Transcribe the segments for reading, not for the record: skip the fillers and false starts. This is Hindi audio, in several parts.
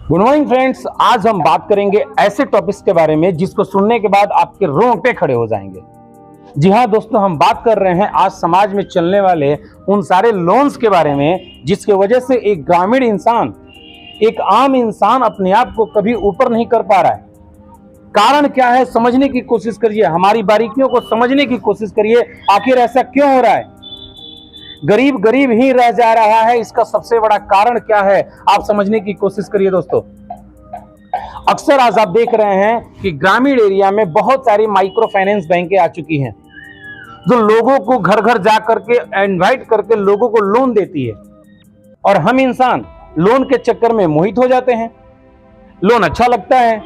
गुड मॉर्निंग फ्रेंड्स, आज हम बात करेंगे ऐसे टॉपिक्स के बारे में जिसको सुनने के बाद आपके रोंगटे खड़े हो जाएंगे। जी हाँ दोस्तों, हम बात कर रहे हैं आज समाज में चलने वाले उन सारे लोन्स के बारे में जिसके वजह से एक ग्रामीण इंसान, एक आम इंसान अपने आप को कभी ऊपर नहीं कर पा रहा है। कारण क्या है, समझने की कोशिश करिए, हमारी बारीकियों को समझने की कोशिश करिए। आखिर ऐसा क्यों हो रहा है? गरीब गरीब ही रह जा रहा है, इसका सबसे बड़ा कारण क्या है, आप समझने की कोशिश करिए दोस्तों। अक्सर आज आप देख रहे हैं कि ग्रामीण एरिया में बहुत सारी माइक्रो फाइनेंस बैंकें आ चुकी हैं जो लोगों को घर घर जा करके इनवाइट करके लोगों को लोन देती है, और हम इंसान लोन के चक्कर में मोहित हो जाते हैं। लोन अच्छा लगता है,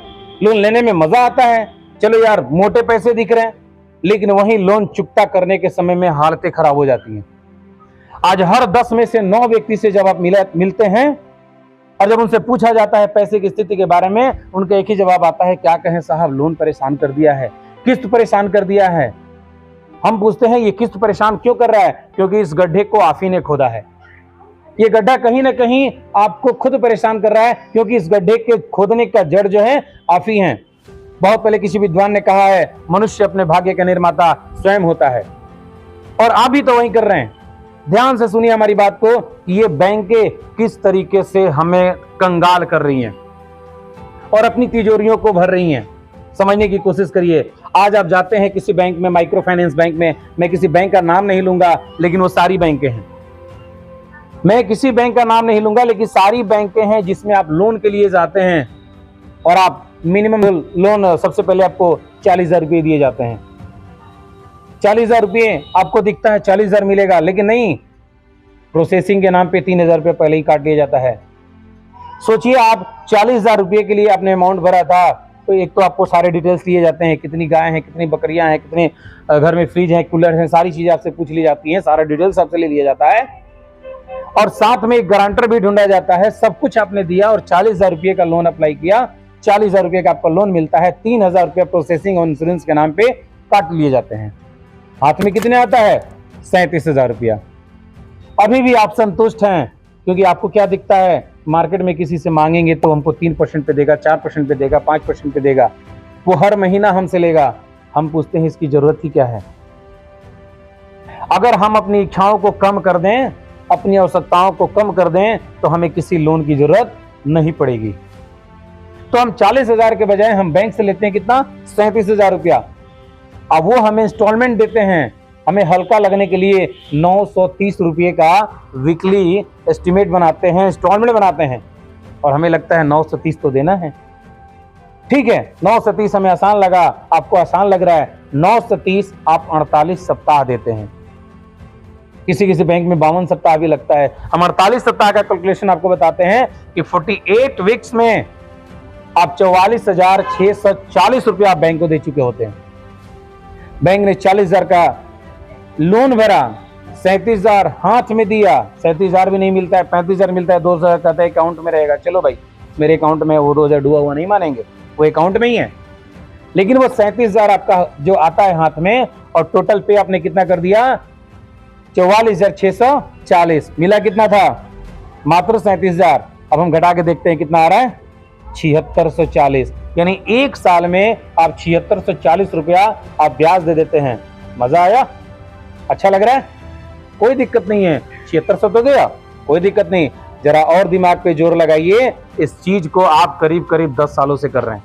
लोन लेने में मजा आता है, चलो यार मोटे पैसे दिख रहे हैं, लेकिन वहीं लोन चुकता करने के समय में हालतें खराब हो जाती हैं। आज हर 10 में से 9 व्यक्ति से जब आप मिलते हैं और जब उनसे पूछा जाता है पैसे की स्थिति के बारे में, उनका एक ही जवाब आता है, क्या कहें साहब, लोन परेशान कर दिया है, किस्त परेशान कर दिया है। हम पूछते हैं ये किस्त परेशान क्यों कर रहा है? क्योंकि इस गड्ढे को आप ही ने खोदा है। ये गड्ढा कहीं ना कहीं आपको खुद परेशान कर रहा है, क्योंकि इस गड्ढे के खोदने का जड़ जो है आप ही हैं। बहुत पहले किसी विद्वान ने कहा है, मनुष्य अपने भाग्य का निर्माता स्वयं होता है, और आप भी तो वही कर रहे हैं। ध्यान से सुनिए हमारी बात को, ये बैंकें किस तरीके से हमें कंगाल कर रही हैं और अपनी तिजोरियों को भर रही हैं। समझने की कोशिश करिए। आज आप जाते हैं किसी बैंक में, माइक्रो फाइनेंस बैंक में, मैं किसी बैंक का नाम नहीं लूंगा, लेकिन वो सारी बैंकें हैं। मैं किसी बैंक का नाम नहीं लूंगा, लेकिन सारी बैंकें हैं जिसमें आप लोन के लिए जाते हैं और आप मिनिमम लोन सबसे पहले आपको 40,000 रुपये दिए जाते हैं। 40,000 रुपये आपको दिखता है 40,000 मिलेगा, लेकिन नहीं, प्रोसेसिंग के नाम पे 3,000 रुपये पहले ही काट लिया जाता है। सोचिए, आप 40,000 रुपये के लिए आपने अमाउंट भरा था, तो एक तो आपको सारे डिटेल्स लिए जाते हैं, कितनी गाय हैं, कितनी बकरियां हैं, कितने घर में फ्रिज हैं, कूलर हैं, सारी चीजें आपसे पूछ ली जाती हैं, सारा डिटेल्स आपसे ले लिया जाता है, और साथ में एक गारंटर भी ढूंढा जाता है। सब कुछ आपने दिया और 40,000 रुपये का लोन अप्लाई किया, 40,000 रुपये का आपका लोन मिलता है, 3,000 रुपये प्रोसेसिंग और इंश्योरेंस के नाम पे काट लिए जाते हैं। हाथ में कितने आता है? 37,000 रुपया। अभी भी आप संतुष्ट हैं, क्योंकि आपको क्या दिखता है, मार्केट में किसी से मांगेंगे तो हमको 3% पे देगा, 4% पे देगा, 5% पे देगा, वो हर महीना हमसे लेगा। हम पूछते हैं इसकी जरूरत ही क्या है? अगर हम अपनी इच्छाओं को कम कर दें, अपनी आवश्यकताओं को कम कर दें, तो हमें किसी लोन की जरूरत नहीं पड़ेगी। तो हम 40,000 के बजाय हम बैंक से लेते हैं कितना? 37,000 रुपया। अब वो हमें इंस्टॉलमेंट देते हैं, हमें हल्का लगने के लिए 930 रुपये का वीकली एस्टिमेट बनाते हैं, इंस्टॉलमेंट बनाते हैं, और हमें लगता है 930 तो देना है। ठीक है, 930 हमें आसान लगा, आपको आसान लग रहा है। 930 आप 48 सप्ताह देते हैं। किसी किसी बैंक में 52 सप्ताह भी लगता है। हम 48 सप्ताह का कैलकुलेशन आपको बताते हैं कि 48 वीक्स में आप 44,640 रुपया आप बैंक को दे चुके होते हैं। बैंक ने 40,000 का लोन भरा, 37,000 हाथ में दिया, 37,000 भी नहीं मिलता है, 35,000 मिलता है, 2,000 कहता है अकाउंट में रहेगा। चलो भाई, मेरे अकाउंट में वो 2,000 डूबा हुआ नहीं मानेंगे, वो अकाउंट में ही है। लेकिन वो 37,000 आपका जो आता है हाथ में, और टोटल पे आपने कितना कर दिया? 44,640। मिला कितना था? मात्र 37,000। अब हम घटा के देखते हैं कितना आ रहा है, 7640। यानी एक साल में आप 7640 रुपया आप ब्याज दे देते हैं। मजा आया? अच्छा लग रहा है? कोई दिक्कत नहीं है, 7600 तो गया, कोई दिक्कत नहीं। जरा और दिमाग पे जोर लगाइए, इस चीज को आप करीब करीब 10 सालों से कर रहे हैं।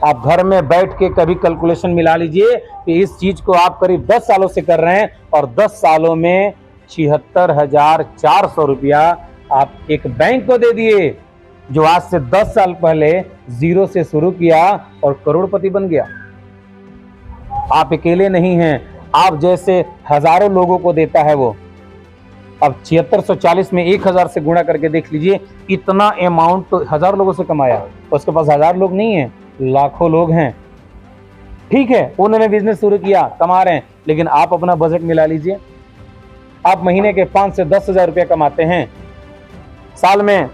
आप घर में बैठ के कभी कैलकुलेशन मिला लीजिए कि इस चीज को आप करीब 10 सालों से कर रहे हैं, और 10 सालों में 76,400 रुपया आप एक बैंक को दे दिए, जो आज से 10 साल पहले जीरो से शुरू किया और करोड़पति बन गया। आप अकेले नहीं हैं, आप जैसे हजारों लोगों को देता है वो। अब 7640 में 1000 से गुणा करके देख लीजिए, इतना अमाउंट तो 1000 लोगों से कमाया। उसके पास 1000 लोग नहीं है, लाखों लोग हैं। ठीक है, उन्होंने बिजनेस शुरू किया, कमा रहे हैं, लेकिन आप अपना बजट मिला लीजिए। आप महीने के 5 से 10,000 रुपये कमाते हैं, साल में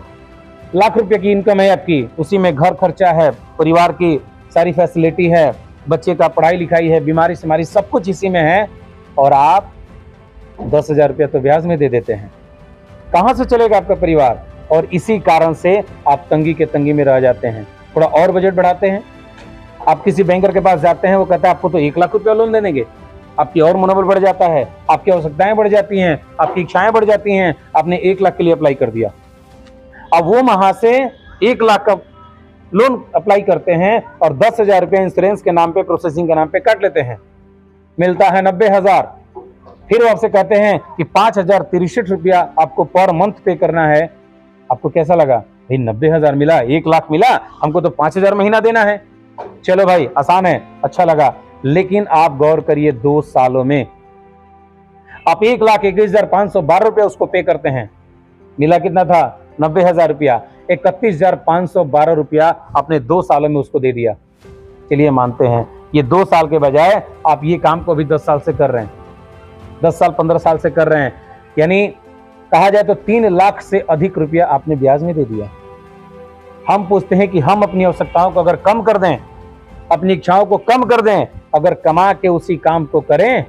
लाख रुपए की इनकम है आपकी, उसी में घर खर्चा है, परिवार की सारी फैसिलिटी है, बच्चे का पढ़ाई लिखाई है, बीमारी सिमारी सब कुछ इसी में है, और आप 10,000 रुपया तो ब्याज में दे देते हैं। कहां से चलेगा आपका परिवार? और इसी कारण से आप तंगी के तंगी में रह जाते हैं। थोड़ा और बजट बढ़ाते हैं, आप किसी बैंकर के पास जाते हैं, वो कहता है आपको तो 1 लाख रुपया लोन देने के, आपकी और मनोबल बढ़ जाता है, आपकी आवश्यकताएं बढ़ जाती हैं, आपकी इच्छाएं बढ़ जाती हैं। आपने 1 लाख के लिए अप्लाई कर दिया, अब वो वहां से 1 लाख का लोन अप्लाई करते हैं और 10,000 रुपया इंश्योरेंस के नाम पे, प्रोसेसिंग के नाम पे काट लेते हैं, मिलता है 90,000। फिर वो आपसे कहते हैं कि 5,063 रुपया आपको पर मंथ पे करना है। आपको कैसा लगा भाई? 90,000 मिला, 1 लाख मिला, हमको तो 5,000 महीना देना है। चलो भाई, आसान है, अच्छा लगा। लेकिन आप गौर करिए, 2 सालों में आप 1,21,512 रुपया उसको पे करते हैं। मिला कितना था? 90,000 रुपया। 31,512 रुपया आपने 2 सालों में उसको दे दिया। चलिए मानते हैं ये 2 साल के बजाय आप ये काम को भी 10 साल से कर रहे हैं, 10 साल 15 साल से कर रहे हैं, यानी कहा जाए तो 3 लाख से अधिक रुपया आपने ब्याज में दे दिया। हम पूछते हैं कि हम अपनी आवश्यकताओं को अगर कम कर दें, अपनी इच्छाओं को कम कर दें, अगर कमा के उसी काम को करें,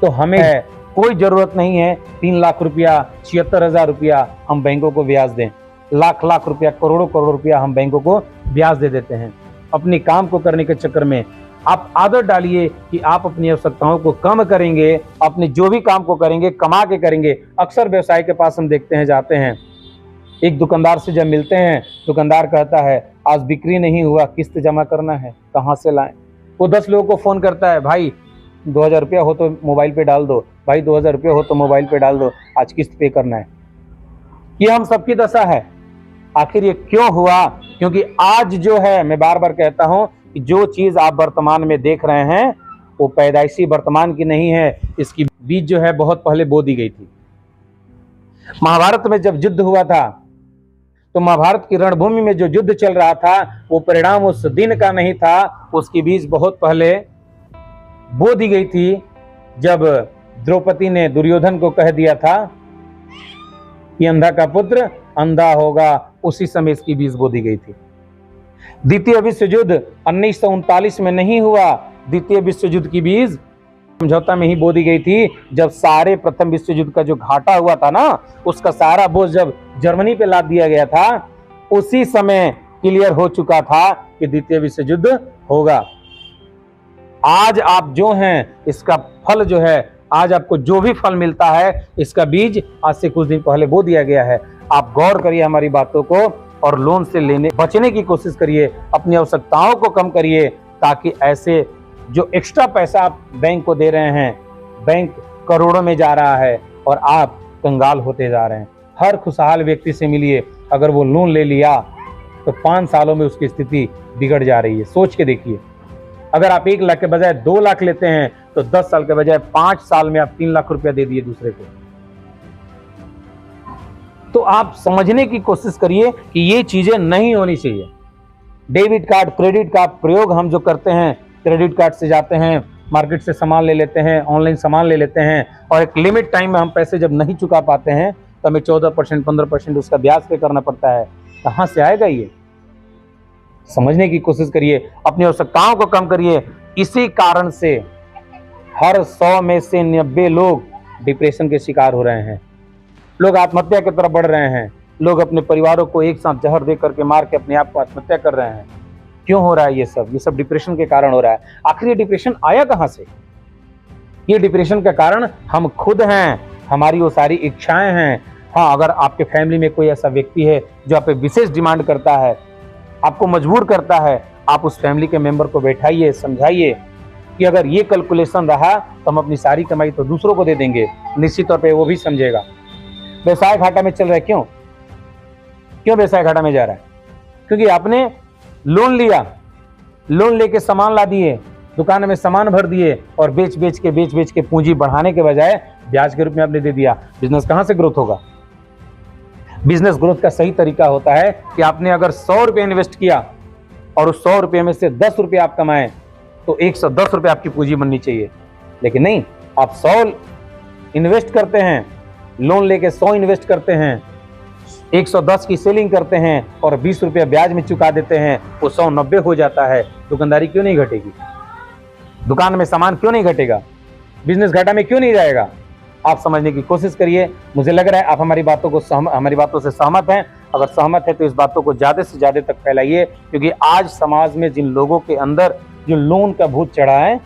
तो हमें कोई जरूरत नहीं है 3 लाख रुपया, 76,000 रुपया हम बैंकों को ब्याज दें। लाख लाख रुपया, करोड़ों करोड़ रुपया हम बैंकों को ब्याज दे देते हैं। अपने काम को करने के चक्कर में आप आदत डालिए कि आप अपनी आवश्यकताओं को कम करेंगे, अपने जो भी काम को करेंगे कमा के करेंगे। अक्सर व्यवसाय के पास हम देखते हैं, जाते हैं, एक दुकानदार से जब मिलते हैं, दुकानदार कहता है आज बिक्री नहीं हुआ, किस्त जमा करना है, कहाँ से लाएं? वो 10 लोगों को फोन करता है, भाई 2,000 रुपया हो तो मोबाइल पे डाल दो, भाई 2,000 रुपया हो तो मोबाइल पे डाल दो, आज किस्त पे करना है। ये हम सबकी दशा है। आखिर ये क्यों हुआ? क्योंकि आज जो है, मैं बार बार कहता हूं कि जो चीज आप वर्तमान में देख रहे हैं वो पैदाइशी वर्तमान की नहीं है, इसकी बीज जो है बहुत पहले बो दी गई थी। महाभारत में जब युद्ध हुआ था, तो महाभारत की रणभूमि में जो युद्ध चल रहा था, वो परिणाम उस दिन का नहीं था, उसकी बीज बहुत पहले बो दी गई थी। जब द्रौपदी ने दुर्योधन को कह दिया था कि अंधा का पुत्र अंधा होगा, उसी समय इसकी बीज बो दी गई थी। द्वितीय विश्व युद्ध 1939 में नहीं हुआ, द्वितीय विश्व युद्ध की बीज समझौता में ही बो दी गई थी। जब सारे प्रथम विश्व युद्ध का जो घाटा हुआ था ना, उसका सारा बोझ जब जर्मनी पे लाद दिया गया था, उसी समय क्लियर हो चुका था कि द्वितीय विश्व युद्ध होगा। आज आप जो हैं, इसका फल जो है, आज आपको जो भी फल मिलता है, इसका बीज आज से कुछ दिन पहले बो दिया गया है। आप गौर करिए हमारी बातों को और लोन से लेने बचने की कोशिश करिए, अपनी आवश्यकताओं को कम करिए, ताकि ऐसे जो एक्स्ट्रा पैसा आप बैंक को दे रहे हैं, बैंक करोड़ों में जा रहा है और आप कंगाल होते जा रहे हैं। हर खुशहाल व्यक्ति से मिलिए, अगर वो लोन ले लिया तो 5 सालों में उसकी स्थिति बिगड़ जा रही है। सोच के देखिए, अगर आप 1 लाख के बजाय 2 लाख लेते हैं तो 10 साल के बजाय 5 साल में आप 3 लाख रुपया दे दिए दूसरे को। तो आप समझने की कोशिश करिए कि ये चीजें नहीं होनी चाहिए। डेबिट कार्ड, क्रेडिट का प्रयोग हम जो करते हैं, क्रेडिट कार्ड से जाते हैं, मार्केट से सामान ले लेते हैं, ऑनलाइन सामान ले लेते हैं, और एक लिमिट टाइम में हम पैसे जब नहीं चुका पाते हैं तो हमें 14%, 15% उसका ब्याज पे करना पड़ता है। कहाँ से आएगा ये? समझने की कोशिश करिए, अपनी आवश्यकताओं को कम करिए। इसी कारण से हर 100 में से 90 लोग डिप्रेशन के शिकार हो रहे हैं, लोग आत्महत्या की तरफ बढ़ रहे हैं, लोग अपने परिवारों को एक साथ जहर दे करके मार के अपने आप को आत्महत्या कर रहे हैं। क्यों हो रहा है ये सब? ये सब डिप्रेशन के कारण हो रहा है। आखिर ये डिप्रेशन आया कहाँ से? ये डिप्रेशन का कारण हम खुद हैं, हमारी वो सारी इच्छाएं हैं। हाँ, अगर आपके फैमिली में कोई ऐसा व्यक्ति है जो आप पे विशेष डिमांड करता है, आपको मजबूर करता है, आप उस फैमिली के मेंबर को बैठाइए, समझाइए कि अगर ये कैलकुलेशन रहा तो हम अपनी सारी कमाई तो दूसरों को दे देंगे, निश्चित तौर पे वो भी समझेगा। व्यवसाय घाटा में चल रहा है, क्यों व्यवसाय घाटा में जा रहा है? क्योंकि आपने लोन लिया, लोन लेके सामान ला दिए, दुकान में सामान भर दिए और बेच बेच के पूंजी बढ़ाने के बजाय ब्याज के रूप में आपने दे दिया। बिजनेस कहां से ग्रोथ होगा? बिजनेस ग्रोथ का सही तरीका होता है कि आपने अगर 100 रुपये इन्वेस्ट किया और उस 100 रुपये में से 10 रुपये आप कमाएं तो 110 रुपये आपकी पूंजी बननी चाहिए। लेकिन नहीं, आप 100 इन्वेस्ट करते हैं, लोन लेके 100 इन्वेस्ट करते हैं, 110 की सेलिंग करते हैं और 20 रुपये ब्याज में चुका देते हैं, वो 190 हो जाता है। दुकानदारी क्यों नहीं घटेगी? दुकान में सामान क्यों नहीं घटेगा? बिजनेस घाटा में क्यों नहीं जाएगा? आप समझने की कोशिश करिए। मुझे लग रहा है आप हमारी बातों से सहमत हैं। अगर सहमत है तो इस बातों को ज़्यादा से ज़्यादा तक फैलाइए, क्योंकि आज समाज में जिन लोगों के अंदर जो लोन का भूत चढ़ा है,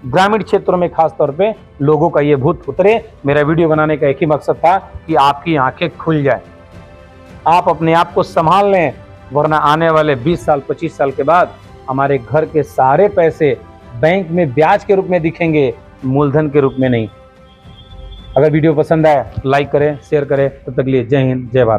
ग्रामीण क्षेत्रों में खास तौर पे लोगों का ये भूत उतरे। मेरा वीडियो बनाने का एक ही मकसद था कि आपकी आंखें खुल जाए, आप अपने आप को संभाल लें, वरना आने वाले 20 साल 25 साल के बाद हमारे घर के सारे पैसे बैंक में ब्याज के रूप में दिखेंगे, मूलधन के रूप में नहीं। अगर वीडियो पसंद आए लाइक करें, शेयर करें। तब तक के लिए जय हिंद, जय भारत।